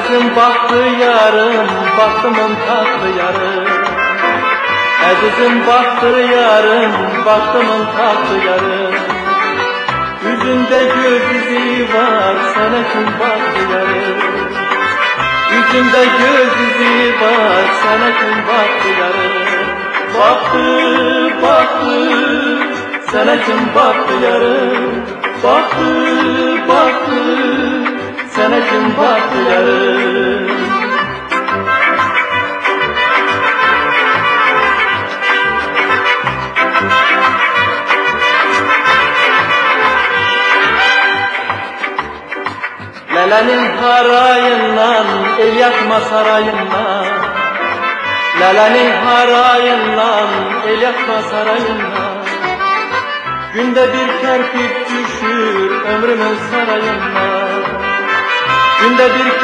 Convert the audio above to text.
Azizim baktı yarım, baktımın tatlı yarım. Azizim baktı yarım, baktımın tatlı yarım. Yüzünde göz izi var, sana kim baktı yarım. Yüzünde göz izi var, sana kim baktı yarım. Baktı, baktı, sana kim baktı yarım. Baktı, baktı, sana kim baktı yarım. Lalenin harayından, el yakma sarayından. Lalenin harayından, el yakma sarayından. Günde bir kerpiç düşür ömrümün sarayından. Günde bir kerpiç